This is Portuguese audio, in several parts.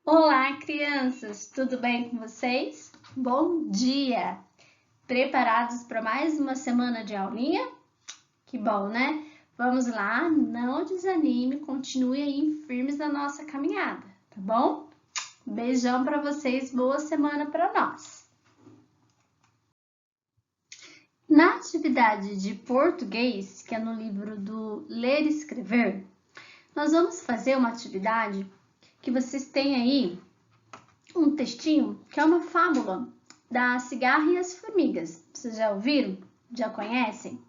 Olá, crianças! Tudo bem com vocês? Bom dia! Preparados para mais uma semana de aulinha? Que bom, né? Vamos lá, não desanime, continue aí firmes na nossa caminhada, tá bom? Beijão para vocês, boa semana para nós! Na atividade de português, que é no livro do Ler e Escrever, nós vamos fazer uma atividade que vocês têm aí um textinho que é uma fábula da cigarra e as formigas. Vocês já ouviram? Já conhecem?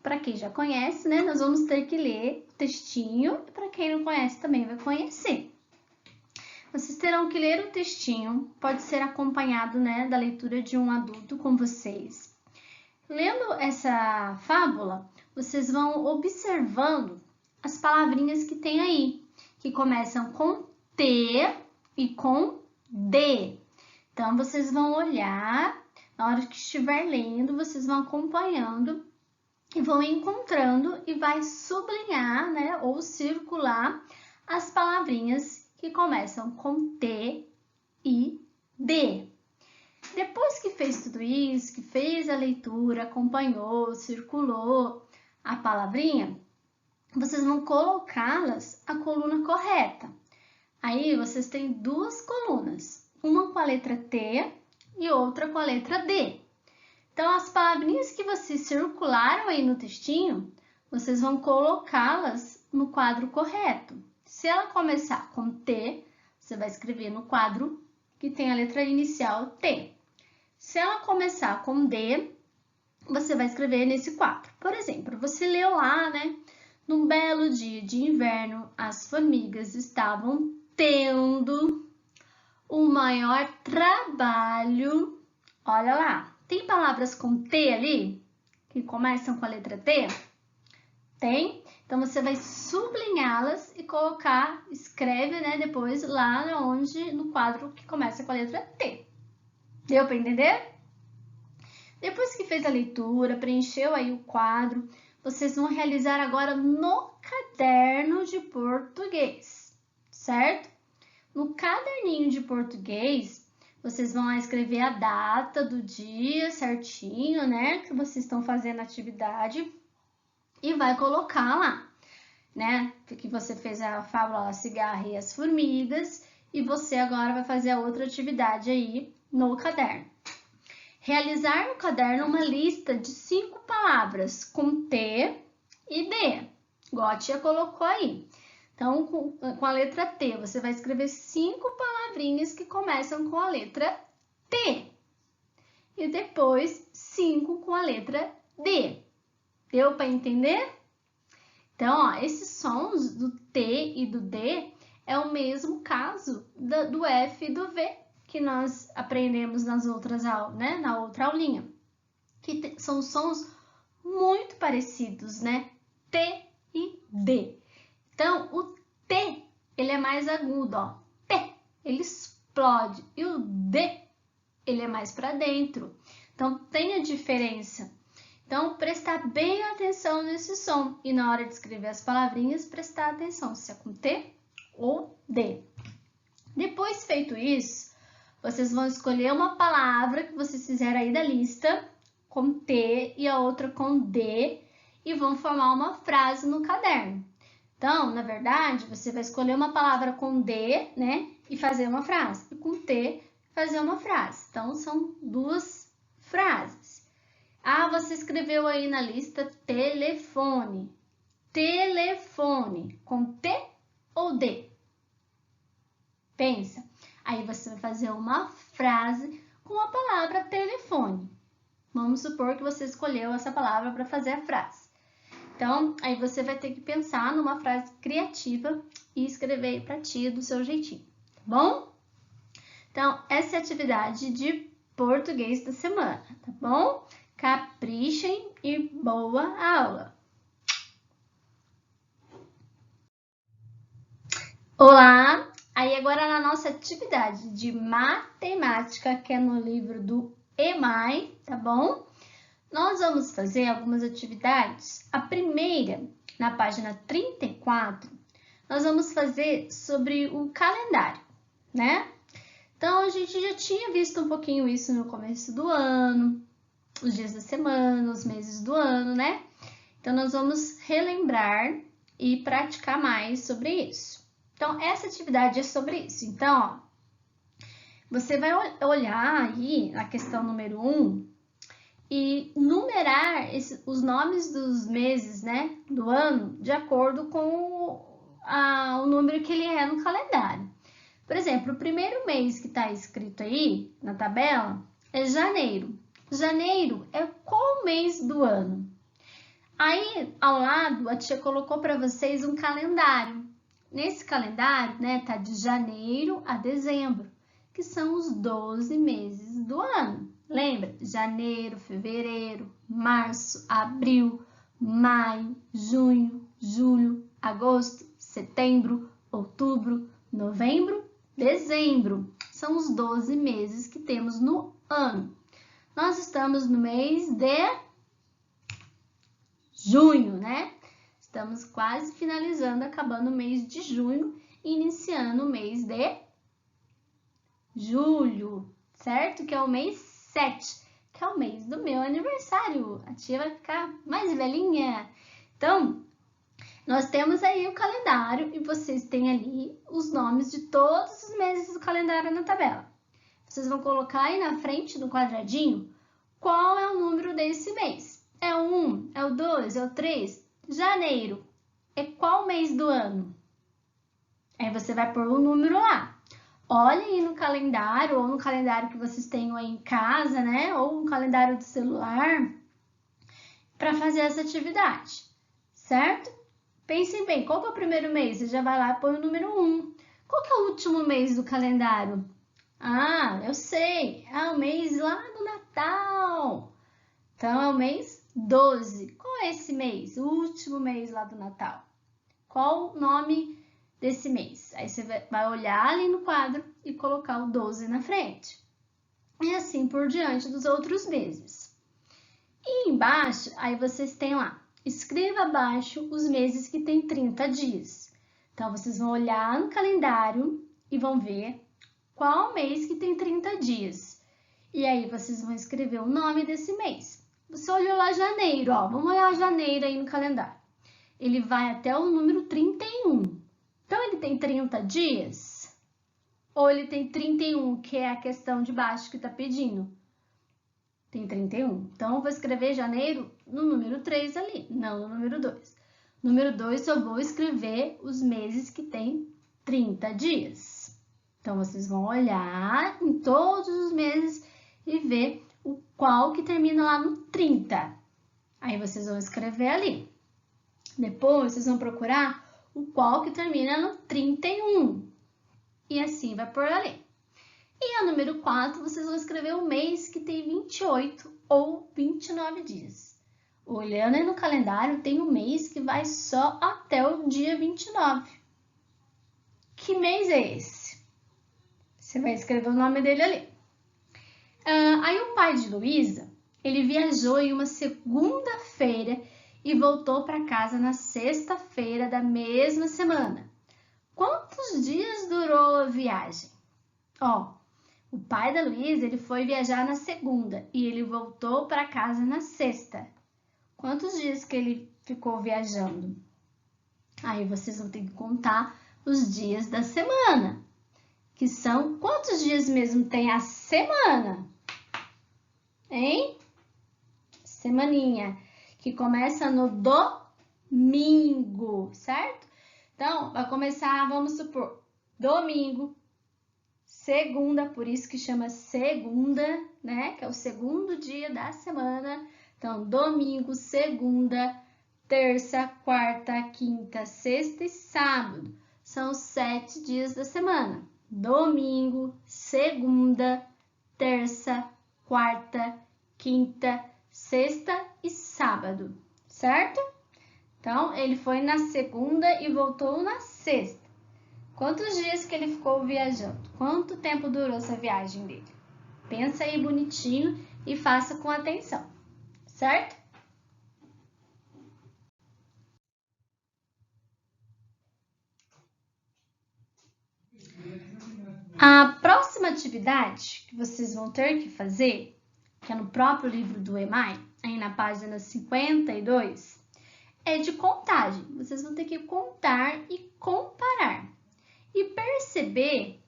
Para quem já conhece, né, nós vamos ter que ler o textinho e para quem não conhece também vai conhecer. Vocês terão que ler o textinho, pode ser acompanhado, né, da leitura de um adulto com vocês. Lendo essa fábula, vocês vão observando as palavrinhas que tem aí, que começam com T e com D. Então, vocês vão olhar, na hora que estiver lendo, vocês vão acompanhando e vão encontrando e vai sublinhar, né, ou circular as palavrinhas que começam com T e D. Depois que fez tudo isso, que fez a leitura, acompanhou, circulou a palavrinha, vocês vão colocá-las na coluna correta. Aí vocês têm duas colunas, uma com a letra T e outra com a letra D. Então, as palavrinhas que vocês circularam aí no textinho, vocês vão colocá-las no quadro correto. Se ela começar com T, você vai escrever no quadro que tem a letra inicial T. Se ela começar com D, você vai escrever nesse quadro. Por exemplo, você leu lá, né? Num belo dia de inverno, as formigas estavam tendo o maior trabalho. Olha lá, tem palavras com T ali, que começam com a letra T? Tem? Então, você vai sublinhá-las e colocar, escreve, né, depois lá onde, no quadro que começa com a letra T. Deu para entender? Depois que fez a leitura, preencheu aí o quadro, vocês vão realizar agora no caderno de português, certo? No caderninho de português, vocês vão lá escrever a data do dia certinho, né? Que vocês estão fazendo a atividade e vai colocar lá, né? Que você fez a fábula A Cigarra e as Formigas e você agora vai fazer a outra atividade aí no caderno. Realizar no caderno uma lista de 5 palavras com T e D, igual a tia colocou aí. Então, com a letra T, você vai escrever 5 palavrinhas que começam com a letra T. E depois, 5 com a letra D. Deu para entender? Então, ó, esses sons do T e do D é o mesmo caso do F e do V que nós aprendemos nas outras aulas, né? Na outra aulinha. Que são sons muito parecidos, né? T e D. Então, o T, ele é mais agudo, ó. T, ele explode. E o D, ele é mais para dentro. Então, tem a diferença. Então, prestar bem atenção nesse som. E na hora de escrever as palavrinhas, prestar atenção se é com T ou D. Depois feito isso, vocês vão escolher uma palavra que vocês fizeram aí da lista, com T e a outra com D, e vão formar uma frase no caderno. Então, na verdade, você vai escolher uma palavra com D, né? E fazer uma frase. E com T, fazer uma frase. Então, são duas frases. Ah, você escreveu aí na lista telefone. Telefone. Com T ou D? Pensa. Aí você vai fazer uma frase com a palavra telefone. Vamos supor que você escolheu essa palavra para fazer a frase. Então, aí você vai ter que pensar numa frase criativa e escrever para ti do seu jeitinho, tá bom? Então, essa é a atividade de português da semana, tá bom? Caprichem e boa aula! Olá! Aí agora na nossa atividade de matemática, que é no livro do EMAI, tá bom? Nós vamos fazer algumas atividades. A primeira, na página 34, nós vamos fazer sobre o calendário. né? Então, a gente já tinha visto um pouquinho isso no começo do ano, os dias da semana, os meses do ano, né? Então, nós vamos relembrar e praticar mais sobre isso. Então, essa atividade é sobre isso. Então, ó, você vai olhar aí na questão número 1 e numerar os nomes dos meses, né, do ano, de acordo com o número que ele é no calendário. Por exemplo, o primeiro mês que está escrito aí na tabela é janeiro. Janeiro é qual mês do ano? Aí, ao lado, a tia colocou para vocês um calendário. Nesse calendário, né, tá de janeiro a dezembro, que são os 12 meses do ano. Lembra? Janeiro, fevereiro, março, abril, maio, junho, julho, agosto, setembro, outubro, novembro, dezembro. São os 12 meses que temos no ano. Nós estamos no mês de junho, né? Estamos quase finalizando, acabando o mês de junho, iniciando o mês de julho, certo? Que é o mês 7, que é o mês do meu aniversário. A tia vai ficar mais velhinha. Então, nós temos aí o calendário e vocês têm ali os nomes de todos os meses do calendário na tabela. Vocês vão colocar aí na frente do quadradinho qual é o número desse mês. É o 1, é o 2, é o 3? Janeiro é qual mês do ano? Aí você vai pôr o número lá. Olhem aí no calendário, ou no calendário que vocês tenham aí em casa, né? Ou no calendário do celular, para fazer essa atividade, certo? Pensem bem, qual que é o primeiro mês? Você já vai lá e põe o número 1. Qual que é o último mês do calendário? Ah, eu sei, é o mês lá do Natal. Então, é o mês 12. Qual é esse mês? O último mês lá do Natal. Qual o nome desse mês? Aí você vai olhar ali no quadro e colocar o 12 na frente. E assim por diante dos outros meses. E embaixo, aí vocês têm lá, escreva abaixo os meses que tem 30 dias. Então, vocês vão olhar no calendário e vão ver qual mês que tem 30 dias. E aí, vocês vão escrever o nome desse mês. Você olhou lá janeiro, ó, vamos olhar janeiro aí no calendário. Ele vai até o número 31. Então, ele tem 30 dias? Ou ele tem 31, que é a questão de baixo que está pedindo? Tem 31. Então, eu vou escrever janeiro no número 3 ali, não no número 2. Número 2, eu vou escrever os meses que tem 30 dias. Então, vocês vão olhar em todos os meses e ver o qual que termina lá no 30. Aí, vocês vão escrever ali. Depois, vocês vão procurar o qual que termina no 31. E assim vai por ali. E a número 4, vocês vão escrever o mês que tem 28 ou 29 dias. Olhando aí no calendário, tem um mês que vai só até o dia 29. Que mês é esse? Você vai escrever o nome dele ali. Aí o pai de Luísa, ele viajou em uma segunda-feira e voltou para casa na sexta-feira da mesma semana. Quantos dias durou a viagem? Ó, o pai da Luísa, ele foi viajar na segunda e ele voltou para casa na sexta. Quantos dias que ele ficou viajando? Aí vocês vão ter que contar os dias da semana, que são quantos dias mesmo tem a semana? Hein? Semaninha, que começa no domingo, certo? Então, vai começar, vamos supor, domingo, segunda, por isso que chama segunda, né? Que é o segundo dia da semana. Então, domingo, segunda, terça, quarta, quinta, sexta e sábado. São os 7 dias da semana. Domingo, segunda, terça, quarta, quinta, sexta e sábado, certo? Então, ele foi na segunda e voltou na sexta. Quantos dias que ele ficou viajando? Quanto tempo durou essa viagem dele? Pensa aí bonitinho e faça com atenção, certo? A próxima atividade que vocês vão ter que fazer, que é no próprio livro do EMAI, aí na página 52, é de contagem. Vocês vão ter que contar e comparar e perceber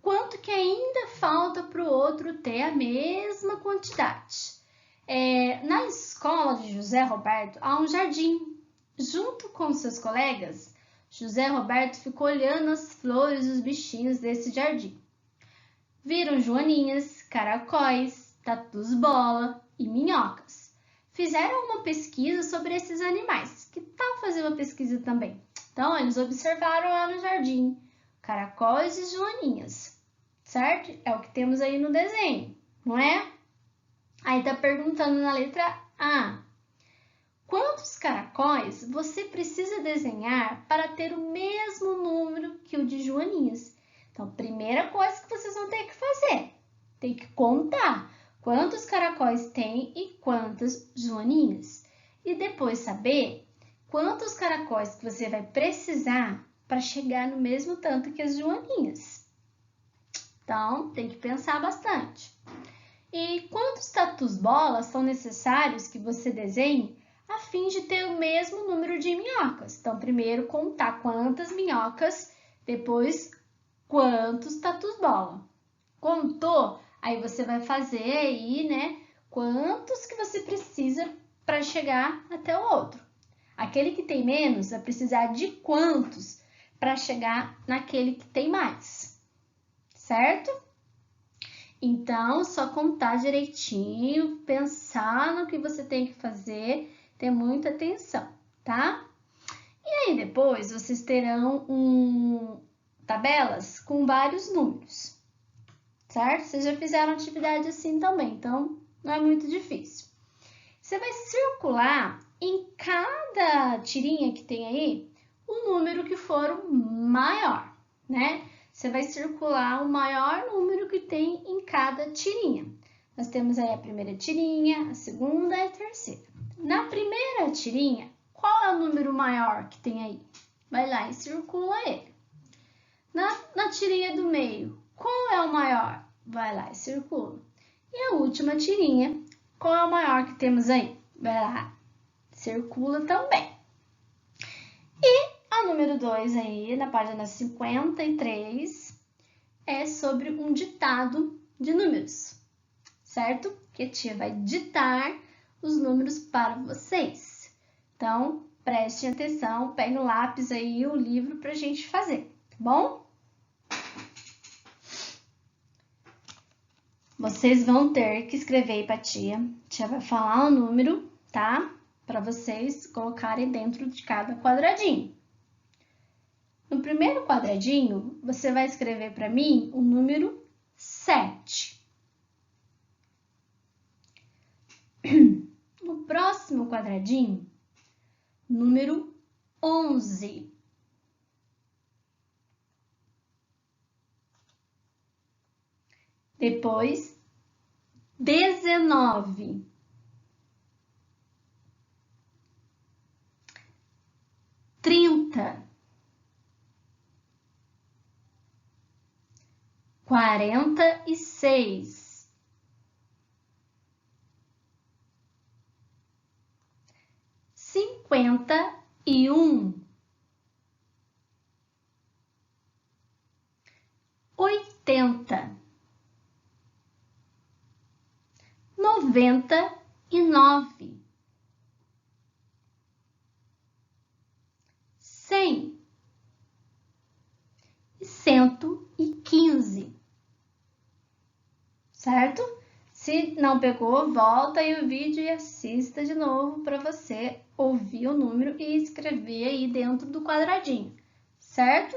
quanto que ainda falta para o outro ter a mesma quantidade. Na escola de José Roberto há um jardim. Junto com seus colegas, José Roberto ficou olhando as flores e os bichinhos desse jardim. Viram joaninhas, caracóis, tatus-bola e minhocas. Fizeram uma pesquisa sobre esses animais. Que tal fazer uma pesquisa também? Então, eles observaram lá no jardim caracóis e joaninhas, certo? É o que temos aí no desenho, não é? Aí tá perguntando na letra A. Quantos caracóis você precisa desenhar para ter o mesmo número que o de joaninhas? Então, primeira coisa que vocês vão ter que fazer, tem que contar quantos caracóis tem e quantas joaninhas. E depois saber quantos caracóis que você vai precisar para chegar no mesmo tanto que as joaninhas. Então, tem que pensar bastante. E quantos tatus-bolas são necessários que você desenhe a fim de ter o mesmo número de minhocas? Então, primeiro contar quantas minhocas, depois quantos tatus-bola. Contou? Aí você vai fazer aí, né, quantos que você precisa para chegar até o outro. Aquele que tem menos vai precisar de quantos para chegar naquele que tem mais, certo? Então, só contar direitinho, pensar no que você tem que fazer, ter muita atenção, tá? E aí depois vocês terão tabelas com vários números, certo? Vocês já fizeram atividade assim também, então não é muito difícil. Você vai circular em cada tirinha que tem aí o número que for o maior, né? Você vai circular o maior número que tem em cada tirinha. Nós temos aí a primeira tirinha, a segunda e a terceira. Na primeira tirinha, qual é o número maior que tem aí? Vai lá e circula ele. Na tirinha do meio, qual é o maior? Vai lá e circula. E a última tirinha, qual é o maior que temos aí? Vai lá, circula também. E a número 2 aí, na página 53, é sobre um ditado de números, certo? Que a tia vai ditar os números para vocês. Então, prestem atenção, pegue o lápis aí e o livro para a gente fazer, tá bom? Vocês vão ter que escrever aí para a tia. A tia vai falar o número, tá? Para vocês colocarem dentro de cada quadradinho. No primeiro quadradinho, você vai escrever para mim o número 7. No próximo quadradinho, número 11. Depois, 19. 30. 46. 51. 80. 99. 100. E 115. Certo? Se não pegou, volta aí o vídeo e assista de novo para você ouvir o número e escrever aí dentro do quadradinho, certo?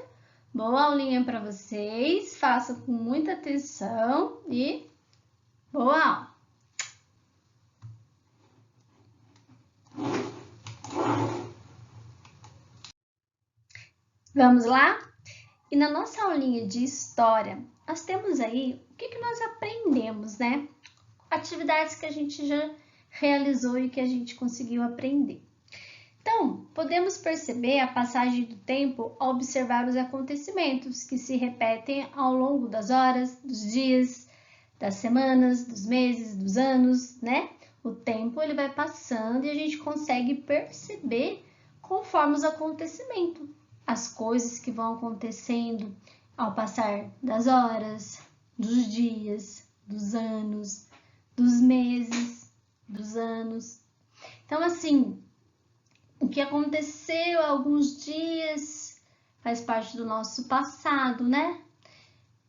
Boa aulinha para vocês, façam com muita atenção e boa aula! Vamos lá? E na nossa aulinha de história, nós temos aí o que nós aprendemos, né? Atividades que a gente já realizou e que a gente conseguiu aprender. Então, podemos perceber a passagem do tempo ao observar os acontecimentos que se repetem ao longo das horas, dos dias, das semanas, dos meses, dos anos, né? O tempo ele vai passando e a gente consegue perceber conforme os acontecimentos, as coisas que vão acontecendo ao passar das horas, dos dias, dos anos, dos meses, dos anos. Então, assim, o que aconteceu há alguns dias faz parte do nosso passado, né?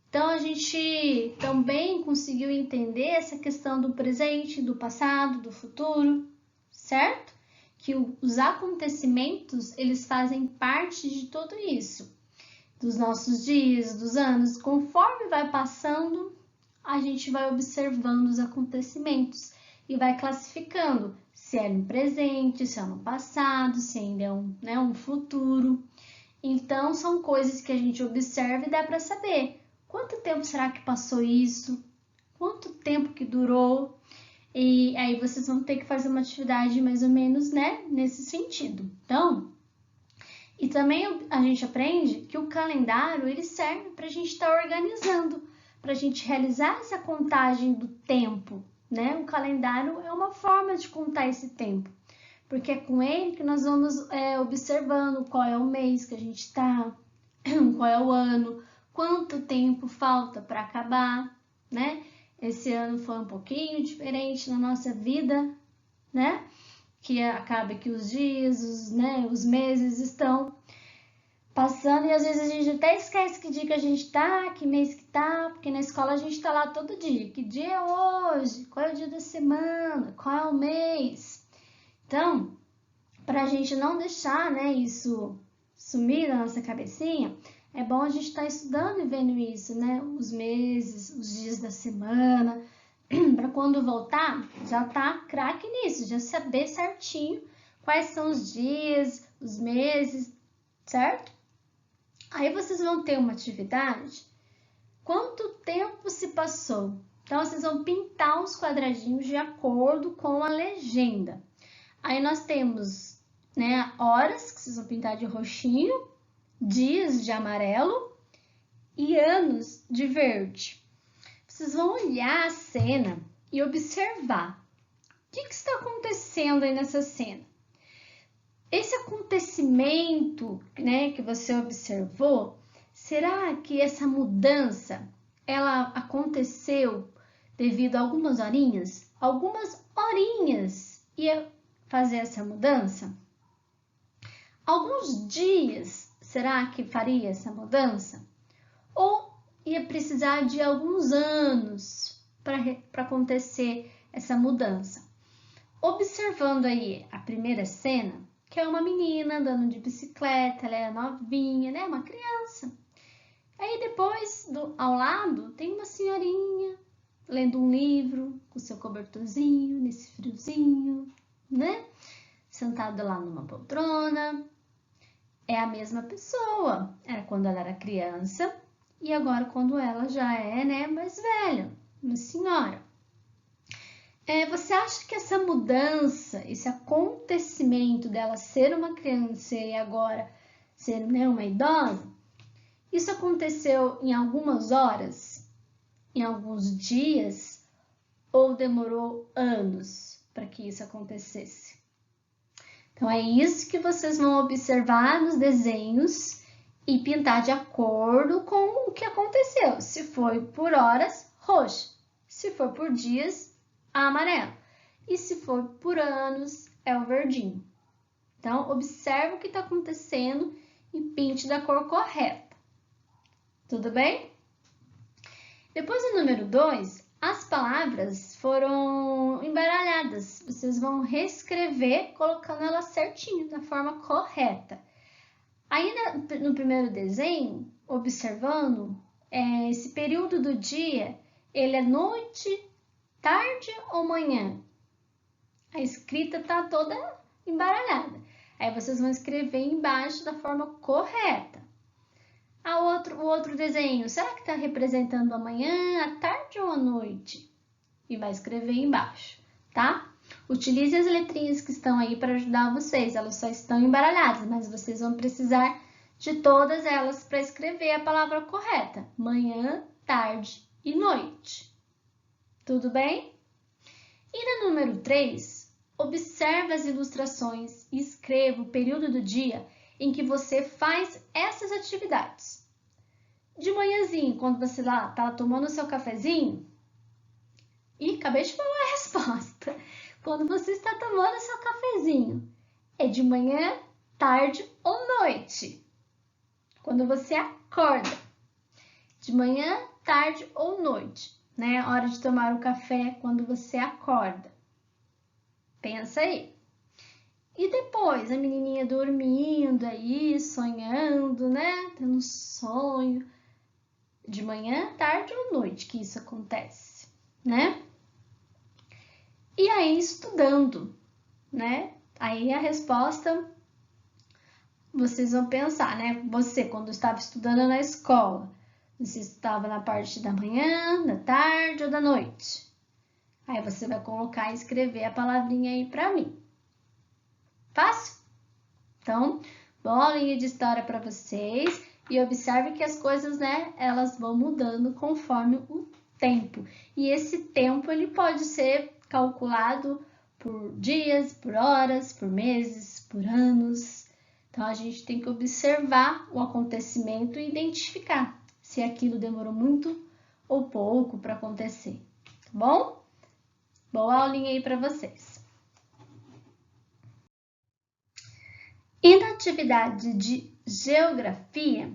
Então, a gente também conseguiu entender essa questão do presente, do passado, do futuro, certo? Que os acontecimentos, eles fazem parte de tudo isso, dos nossos dias, dos anos. Conforme vai passando, a gente vai observando os acontecimentos e vai classificando se é no presente, se é no passado, se ainda é um futuro. Então, são coisas que a gente observa e dá para saber quanto tempo será que passou isso, quanto tempo que durou. E aí vocês vão ter que fazer uma atividade mais ou menos, né, nesse sentido. Então, e também a gente aprende que o calendário, ele serve para a gente estar organizando, para a gente realizar essa contagem do tempo, né? O calendário é uma forma de contar esse tempo, porque é com ele que nós vamos observando qual é o mês que a gente está, qual é o ano, quanto tempo falta para acabar, né? Esse ano foi um pouquinho diferente na nossa vida, né? Que acaba que os dias, os meses estão passando e às vezes a gente até esquece que dia que a gente tá, que mês que tá, porque na escola a gente tá lá todo dia. Que dia é hoje? Qual é o dia da semana? Qual é o mês? Então, para a gente não deixar, né, isso sumir da nossa cabecinha, é bom a gente estar estudando e vendo isso, né? Os meses, os dias da semana, para quando voltar, já tá craque nisso, já saber certinho quais são os dias, os meses, certo? Aí vocês vão ter uma atividade, quanto tempo se passou? Então, vocês vão pintar os quadradinhos de acordo com a legenda. Aí nós temos, né, horas, que vocês vão pintar de roxinho, dias de amarelo e anos de verde. Vocês vão olhar a cena e observar o que está acontecendo aí nessa cena. Esse acontecimento, né, que você observou, será que essa mudança ela aconteceu devido a algumas horinhas? Algumas horinhas ia fazer essa mudança? Alguns dias, será que faria essa mudança? Ou ia precisar de alguns anos para acontecer essa mudança? Observando aí a primeira cena, que é uma menina andando de bicicleta, ela é novinha, né? Uma criança. Aí depois, ao lado, tem uma senhorinha lendo um livro com seu cobertorzinho, nesse friozinho, né? Sentada lá numa poltrona. É a mesma pessoa. Era quando ela era criança e agora quando ela já é, né, mais velha, uma senhora. Você acha que essa mudança, esse acontecimento dela ser uma criança e agora ser, né, uma idosa, isso aconteceu em algumas horas, em alguns dias, ou demorou anos para que isso acontecesse? Então, é isso que vocês vão observar nos desenhos e pintar de acordo com o que aconteceu. Se foi por horas, roxo. Se for por dias, amarelo. E se for por anos, é o verdinho. Então, observe o que está acontecendo e pinte da cor correta. Tudo bem? Depois do número 2, as palavras foram embaralhadas. Vocês vão reescrever colocando elas certinho, da forma correta. Aí, no primeiro desenho, observando, esse período do dia, ele é noite, tarde ou manhã? A escrita está toda embaralhada. Aí vocês vão escrever embaixo da forma correta. O outro desenho, será que está representando a manhã, a tarde ou a noite? E vai escrever embaixo, tá? Utilize as letrinhas que estão aí para ajudar vocês. Elas só estão embaralhadas, mas vocês vão precisar de todas elas para escrever a palavra correta. Manhã, tarde e noite. Tudo bem? E no número 3, observe as ilustrações e escreva o período do dia em que você faz essas atividades. De manhãzinho, quando você lá está tomando o seu cafezinho, e acabei de falar a resposta. Quando você está tomando o seu cafezinho, é de manhã, tarde ou noite? Quando você acorda, de manhã, tarde ou noite, né? Hora de tomar o café quando você acorda. Pensa aí. E depois, a menininha dormindo aí, sonhando, né? Tendo um sonho. De manhã, tarde ou noite que isso acontece, né? E aí, estudando, né? Aí a resposta, vocês vão pensar, né? Você, quando estava estudando na escola, você estava na parte da manhã, da tarde ou da noite? Aí você vai colocar e escrever a palavrinha aí para mim. Fácil? Então, boa aulinha de história para vocês e observe que as coisas, né, elas vão mudando conforme o tempo. E esse tempo, ele pode ser calculado por dias, por horas, por meses, por anos. Então, a gente tem que observar o acontecimento e identificar se aquilo demorou muito ou pouco para acontecer, tá bom? Boa aulinha aí para vocês. E na atividade de geografia,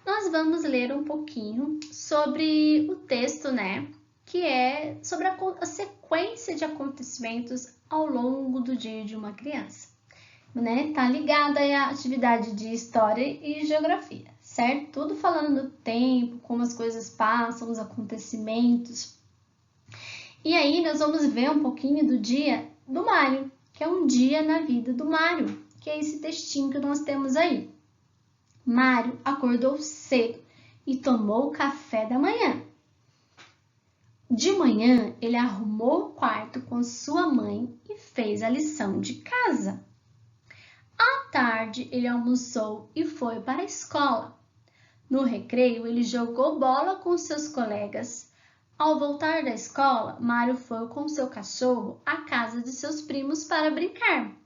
nós vamos ler um pouquinho sobre o texto, né? Que é sobre a sequência de acontecimentos ao longo do dia de uma criança, né? Tá ligada à atividade de história e geografia, certo? Tudo falando do tempo, como as coisas passam, os acontecimentos. E aí nós vamos ver um pouquinho do dia do Mário, que é um dia na vida do Mário, que é esse textinho que nós temos aí. Mário acordou cedo e tomou o café da manhã. De manhã, ele arrumou o quarto com sua mãe e fez a lição de casa. À tarde, ele almoçou e foi para a escola. No recreio, ele jogou bola com seus colegas. Ao voltar da escola, Mário foi com seu cachorro à casa de seus primos para brincar.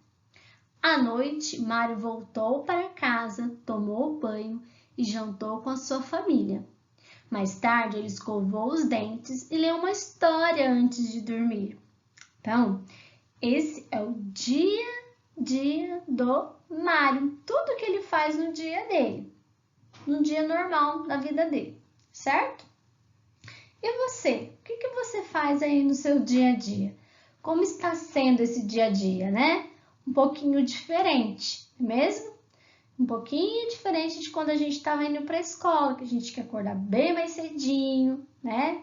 À noite, Mário voltou para casa, tomou banho e jantou com a sua família. Mais tarde, ele escovou os dentes e leu uma história antes de dormir. Então, esse é o dia do Mário. Tudo que ele faz no dia dele, no dia normal da vida dele, certo? E você? O que você faz aí no seu dia a dia? Como está sendo esse dia a dia, né? Um pouquinho diferente, não é mesmo? Um pouquinho diferente de quando a gente estava indo para a escola, que a gente quer acordar bem mais cedinho, né?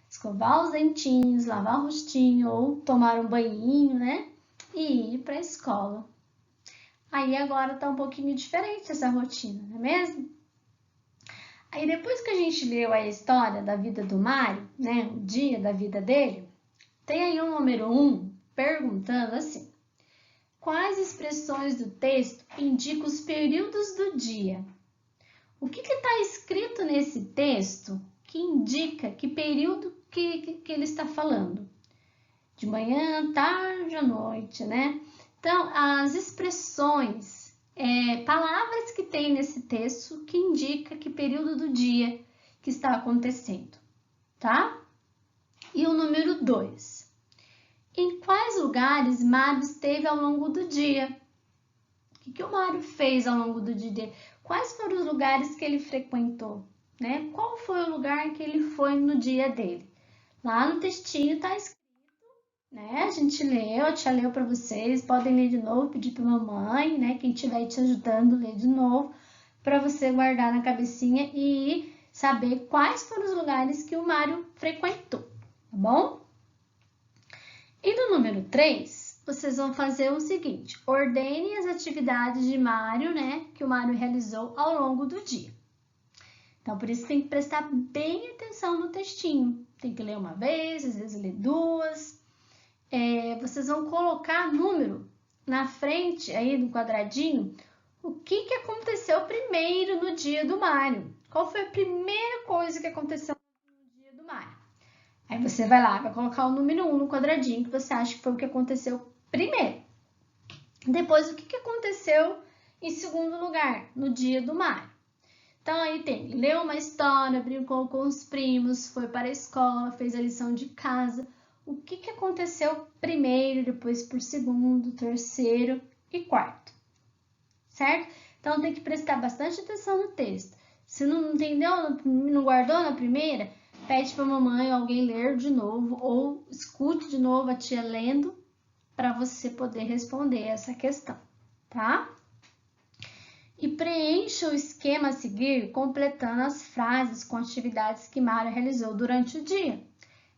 Escovar os dentinhos, lavar o rostinho ou tomar um banhinho, né? E ir para a escola. Aí agora tá um pouquinho diferente essa rotina, não é mesmo? Aí depois que a gente leu a história da vida do Mário, né? O dia da vida dele, tem aí o número 1 perguntando assim: quais expressões do texto indicam os períodos do dia? O que está escrito nesse texto que indica que período que ele está falando? De manhã, tarde ou noite, né? Então, as expressões, palavras que tem nesse texto que indica que período do dia que está acontecendo, tá? E o número 2. Em quais lugares Mário esteve ao longo do dia? O que o Mário fez ao longo do dia? Quais foram os lugares que ele frequentou? Né? Qual foi o lugar que ele foi no dia dele? Lá no textinho está escrito, né? A gente leu, a tia leu para vocês, podem ler de novo, pedir para a mamãe, né? Quem estiver te ajudando, ler de novo, para você guardar na cabecinha e saber quais foram os lugares que o Mário frequentou, tá bom? E no número 3, vocês vão fazer o seguinte: ordene as atividades de Mário, né, que o Mário realizou ao longo do dia. Então, por isso tem que prestar bem atenção no textinho. Tem que ler uma vez, às vezes ler duas. vocês vão colocar número na frente, aí no quadradinho, o que aconteceu primeiro no dia do Mário. Qual foi a primeira coisa que aconteceu no dia do Mário? Aí você vai lá, vai colocar o número 1 no quadradinho, que você acha que foi o que aconteceu primeiro. Depois, o que aconteceu em segundo lugar, no dia do Mário? Então, aí tem, leu uma história, brincou com os primos, foi para a escola, fez a lição de casa. O que aconteceu primeiro, depois por segundo, terceiro e quarto, certo? Então, tem que prestar bastante atenção no texto. Se não entendeu, não guardou na primeira, pede para a mamãe ou alguém ler de novo ou escute de novo a tia lendo para você poder responder essa questão, tá? E preencha o esquema a seguir completando as frases com atividades que Mário realizou durante o dia.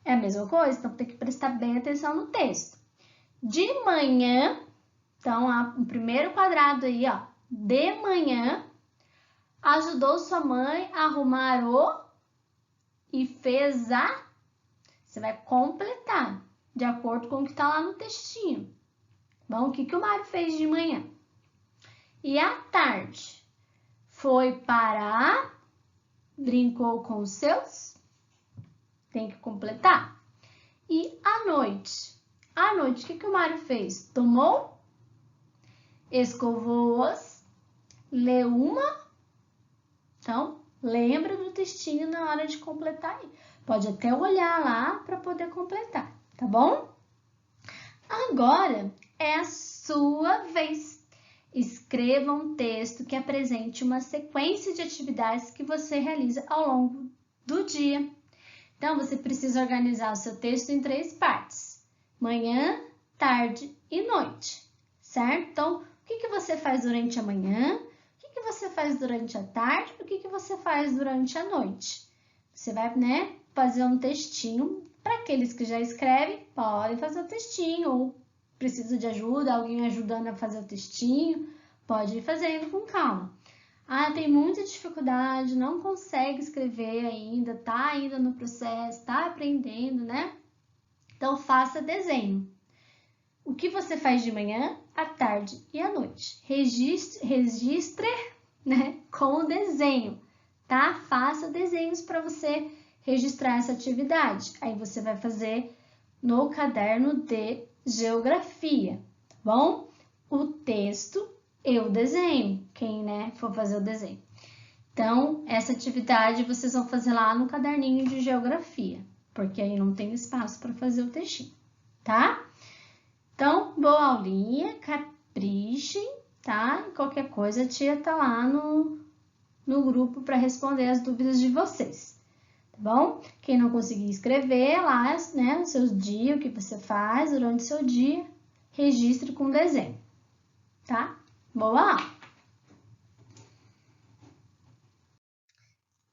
É a mesma coisa, então tem que prestar bem atenção no texto. De manhã, então o primeiro quadrado aí, ó, de manhã, ajudou sua mãe a arrumar e fez a. Você vai completar de acordo com o que está lá no textinho. Bom, o que o Mário fez de manhã? E à tarde, foi para, brincou com os seus, tem que completar. E à noite, o que o Mário fez? Tomou, escovou-as, leu uma. Então, lembra do textinho na hora de completar aí. Pode até olhar lá para poder completar, tá bom? Agora é a sua vez. Escreva um texto que apresente uma sequência de atividades que você realiza ao longo do dia. Então, você precisa organizar o seu texto em 3 partes: manhã, tarde e noite, certo? Então, o que você faz durante a manhã? O que você faz durante a tarde? O que você faz durante a noite? Você vai, fazer um textinho. Para aqueles que já escrevem, podem fazer o textinho, ou precisa de ajuda, alguém ajudando a fazer o textinho, pode ir fazendo com calma. Tem muita dificuldade, não consegue escrever ainda, tá ainda no processo, tá aprendendo, né? Então, faça desenho. O que você faz de manhã, à tarde e à noite? Registre, com o desenho, tá? Faça desenhos para você registrar essa atividade. Aí você vai fazer no caderno de geografia, tá bom? O texto e o desenho, quem for fazer o desenho. Então, essa atividade vocês vão fazer lá no caderninho de geografia, porque aí não tem espaço para fazer o textinho, tá? Então, boa aulinha, caprichem, tá? E qualquer coisa a tia tá lá no grupo para responder as dúvidas de vocês. Tá bom? Quem não conseguir escrever lá, os seus dias, o que você faz durante o seu dia, registre com desenho, tá? Boa aula!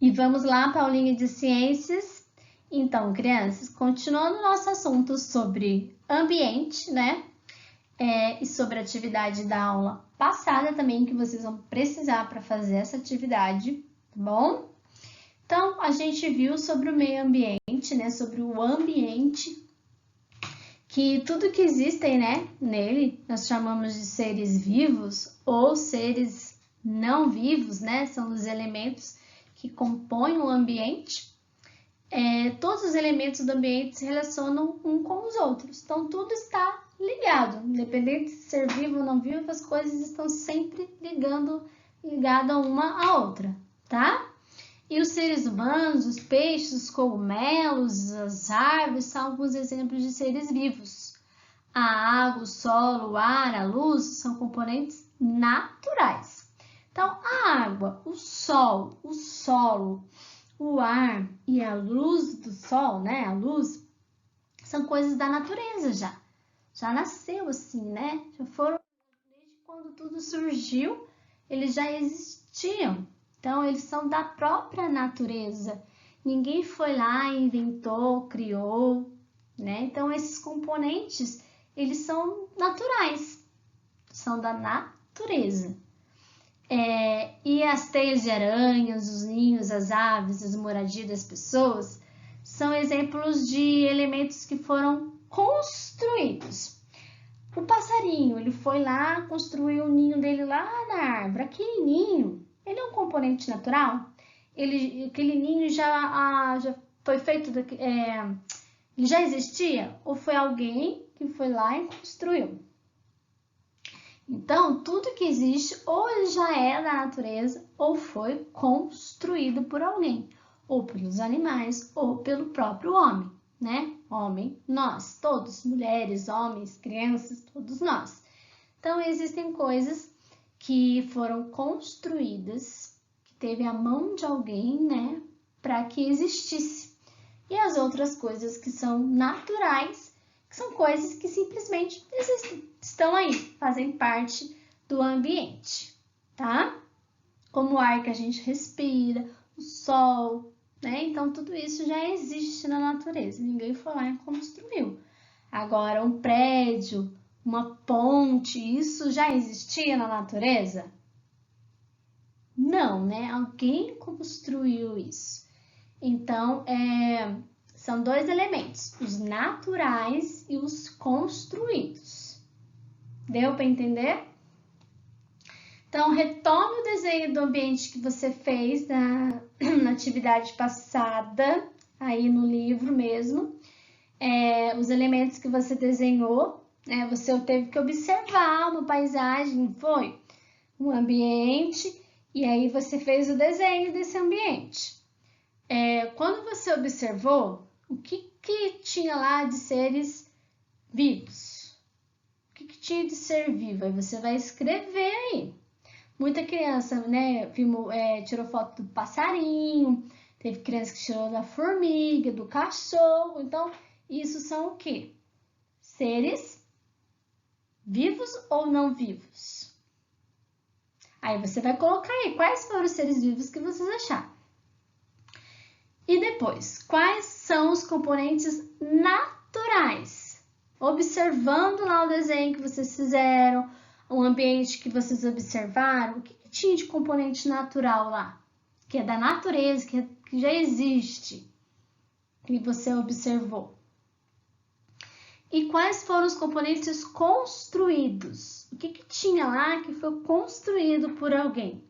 E vamos lá para a aulinha de ciências. Então, crianças, continuando o nosso assunto sobre ambiente, e sobre a atividade da aula passada também, que vocês vão precisar para fazer essa atividade, tá bom? Então, a gente viu sobre o meio ambiente, sobre o ambiente, que tudo que existe, nele, nós chamamos de seres vivos ou seres não vivos, são os elementos que compõem o ambiente. Todos os elementos do ambiente se relacionam um com os outros, então tudo está ligado, independente de ser vivo ou não vivo, as coisas estão sempre ligado uma à outra, tá? E os seres humanos, os peixes, os cogumelos, as árvores são alguns exemplos de seres vivos. A água, o solo, o ar, a luz são componentes naturais. Então, a água, o sol, o solo, o ar e a luz do sol, a luz, são coisas da natureza já. Já nasceu assim, Já foram, desde quando tudo surgiu, eles já existiam. Então, eles são da própria natureza. Ninguém foi lá e inventou, criou, Então, esses componentes, eles são naturais, são da natureza. E as teias de aranhas, os ninhos, as aves, as moradias das pessoas, são exemplos de elementos que foram construídos. O passarinho, ele foi lá, construiu o ninho dele lá na árvore. Aquele ninho, ele é um componente natural? Aquele ninho já foi feito, ele já existia? Ou foi alguém que foi lá e construiu? Então, tudo que existe, ou ele já é da natureza, ou foi construído por alguém, ou pelos animais, ou pelo próprio homem, né? Homem, nós, todos, mulheres, homens, crianças, todos nós. Então, existem coisas que foram construídas, que teve a mão de alguém, né, para que existisse. E as outras coisas que são naturais, que são coisas que simplesmente existem, estão aí, fazem parte do ambiente, tá? Como o ar que a gente respira, o sol, né? Então, tudo isso já existe na natureza, ninguém foi lá e construiu. Agora, um prédio, uma ponte, isso já existia na natureza? Não, né? Alguém construiu isso. Então, são dois elementos, os naturais e os construídos. Deu para entender? Então, retome o desenho do ambiente que você fez na atividade passada, aí no livro mesmo. Os elementos que você desenhou, né? Você teve que observar uma paisagem, foi? Um ambiente, e aí você fez o desenho desse ambiente. Quando você observou, o que tinha lá de seres vivos? O que tinha de ser vivo? Aí você vai escrever aí. Muita criança, né, tirou foto do passarinho, teve criança que tirou da formiga, do cachorro. Então, isso são o quê? Seres vivos ou não vivos? Aí você vai colocar aí quais foram os seres vivos que vocês acharam. E depois, quais são os componentes naturais? Observando lá o desenho que vocês fizeram, o ambiente que vocês observaram, o que tinha de componente natural lá? Que é da natureza, que já existe, que você observou. E quais foram os componentes construídos? O que tinha lá que foi construído por alguém?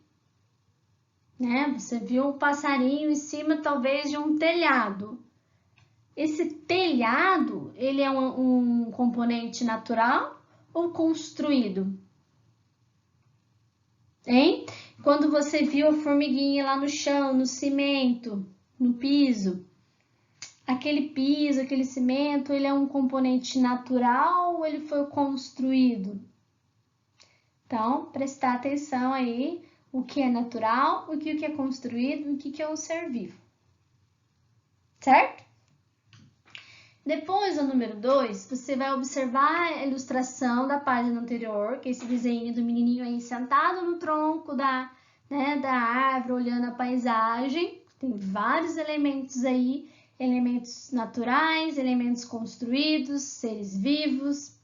Né? Você viu um passarinho em cima, talvez, de um telhado. Esse telhado, ele é um componente natural ou construído? Hein? Quando você viu a formiguinha lá no chão, no cimento, no piso, aquele piso, aquele cimento, ele é um componente natural ou ele foi construído? Então, prestar atenção aí, o que é natural, o que é construído, o que é um ser vivo. Certo? Depois, o número 2, você vai observar a ilustração da página anterior, que é esse desenho do menininho aí sentado no tronco da árvore, olhando a paisagem. Tem vários elementos aí, elementos naturais, elementos construídos, seres vivos.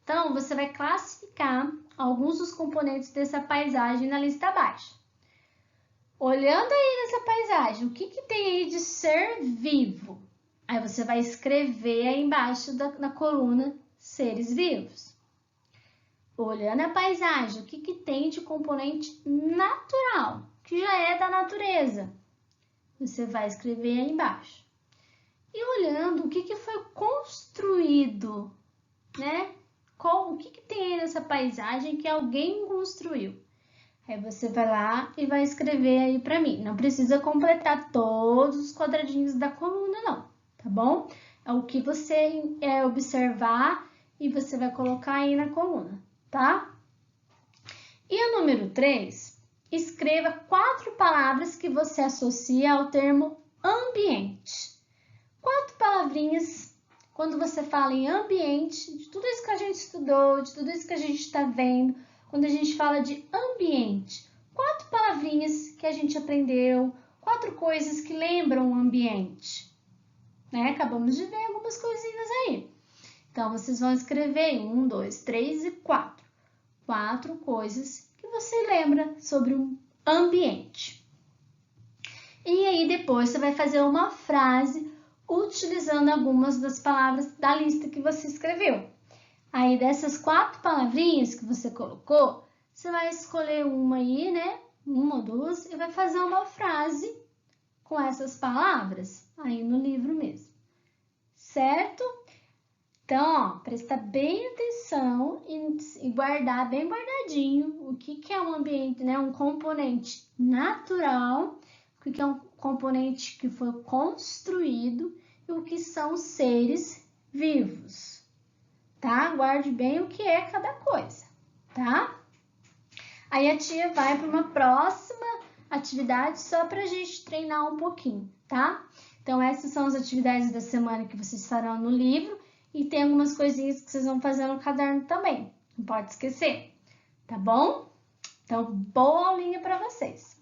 Então, você vai classificar alguns dos componentes dessa paisagem na lista abaixo. Olhando aí nessa paisagem, o que tem aí de ser vivo? Aí você vai escrever aí embaixo na coluna seres vivos. Olhando a paisagem, o que tem de componente natural, que já é da natureza? Você vai escrever aí embaixo. E olhando o que foi construído, né? O que tem aí nessa paisagem que alguém construiu? Aí você vai lá e vai escrever aí para mim. Não precisa completar todos os quadradinhos da coluna, não, tá bom? É o que você observar e você vai colocar aí na coluna, tá? E o número 3, escreva 4 palavras que você associa ao termo ambiente. 4 palavrinhas. Quando você fala em ambiente, de tudo isso que a gente estudou, de tudo isso que a gente está vendo, quando a gente fala de ambiente, 4 palavrinhas que a gente aprendeu, 4 coisas que lembram o ambiente. Né? Acabamos de ver algumas coisinhas aí. Então, vocês vão escrever 1, 2, 3 e 4. 4 coisas que você lembra sobre um ambiente. E aí, depois, você vai fazer uma frase utilizando algumas das palavras da lista que você escreveu. Aí, dessas 4 palavrinhas que você colocou, você vai escolher uma aí, né? Uma ou duas, e vai fazer uma frase com essas palavras aí no livro mesmo, certo? Então, ó, presta bem atenção e guardar bem guardadinho o que é um ambiente, né? Um componente natural, o que é um componente que foi construído e o que são seres vivos, tá? Guarde bem o que é cada coisa, tá? Aí a tia vai para uma próxima atividade só para a gente treinar um pouquinho, tá? Então, essas são as atividades da semana que vocês farão no livro e tem algumas coisinhas que vocês vão fazer no caderno também, não pode esquecer, tá bom? Então, boa aulinha para vocês!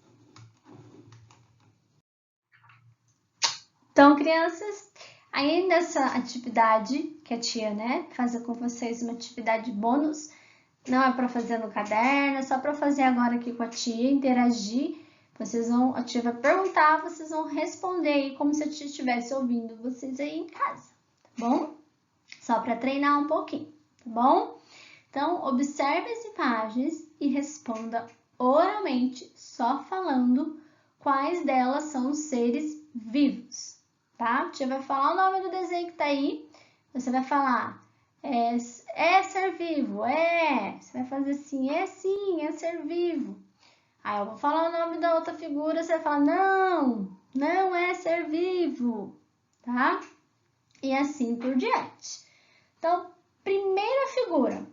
Então, crianças, aí nessa atividade que a tia, né, faz com vocês uma atividade bônus, não é para fazer no caderno, é só para fazer agora aqui com a tia, interagir. A tia vai perguntar, vocês vão responder aí como se a tia estivesse ouvindo vocês aí em casa, tá bom? Só para treinar um pouquinho, tá bom? Então, observe as imagens e responda oralmente, só falando quais delas são os seres vivos, tá? A tia vai falar o nome do desenho que tá aí, você vai falar, é ser vivo, é. Você vai fazer assim, é sim, é ser vivo. Aí eu vou falar o nome da outra figura, você vai falar, não, não é ser vivo, tá? E assim por diante. Então, primeira figura,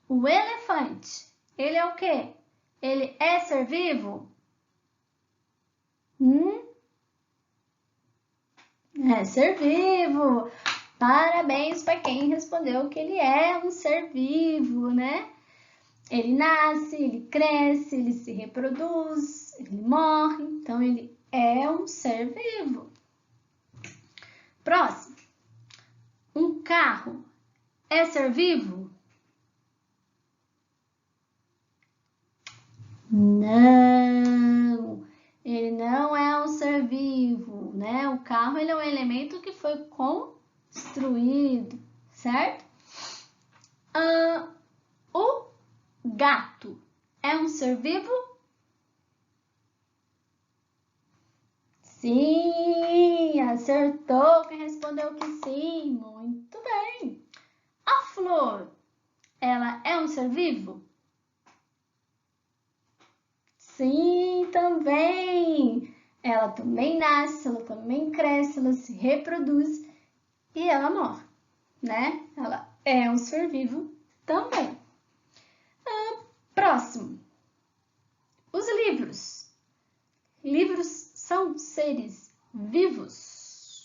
o elefante. Ele é o quê? Ele é ser vivo? É ser vivo. Parabéns para quem respondeu que ele é um ser vivo, né? Ele nasce, ele cresce, ele se reproduz, ele morre, então ele é um ser vivo. Próximo. Um carro é ser vivo? Não, ele não é um ser vivo, né? O carro ele é um elemento que foi construído, certo? O gato é um ser vivo? Sim, acertou. Quem respondeu que sim, muito bem. A flor, ela é um ser vivo? Sim, também. Ela também nasce, ela também cresce, ela se reproduz e ela morre, né? Ela é um ser vivo também. Próximo. Os livros. Livros são seres vivos?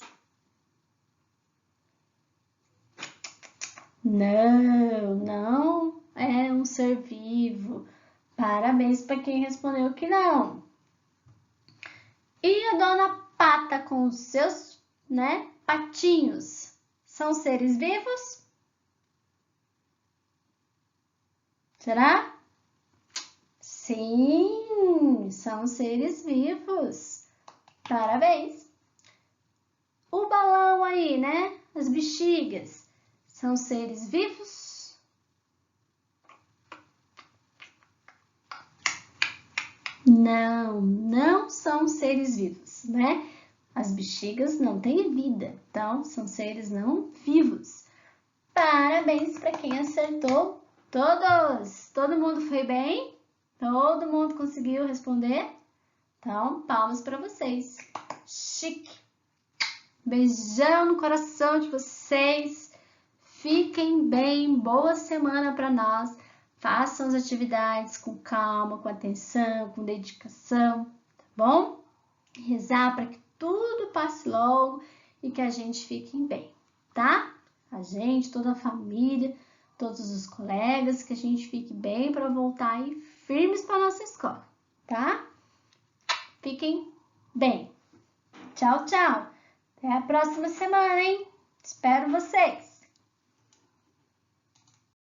Não, não é um ser vivo. Parabéns para quem respondeu que não. E a dona Pata com os seus, né, patinhos, são seres vivos? Será? Sim, são seres vivos. Parabéns. O balão aí, né, as bexigas, são seres vivos? Não, não são seres vivos, né? As bexigas não têm vida, então são seres não vivos. Parabéns para quem acertou todos! Todo mundo foi bem? Todo mundo conseguiu responder? Então, palmas para vocês. Chique! Beijão no coração de vocês. Fiquem bem, boa semana para nós. Façam as atividades com calma, com atenção, com dedicação, tá bom? Rezar para que tudo passe logo e que a gente fique bem, tá? A gente, toda a família, todos os colegas, que a gente fique bem para voltar aí firmes para nossa escola, tá? Fiquem bem. Tchau, tchau. Até a próxima semana, hein? Espero vocês!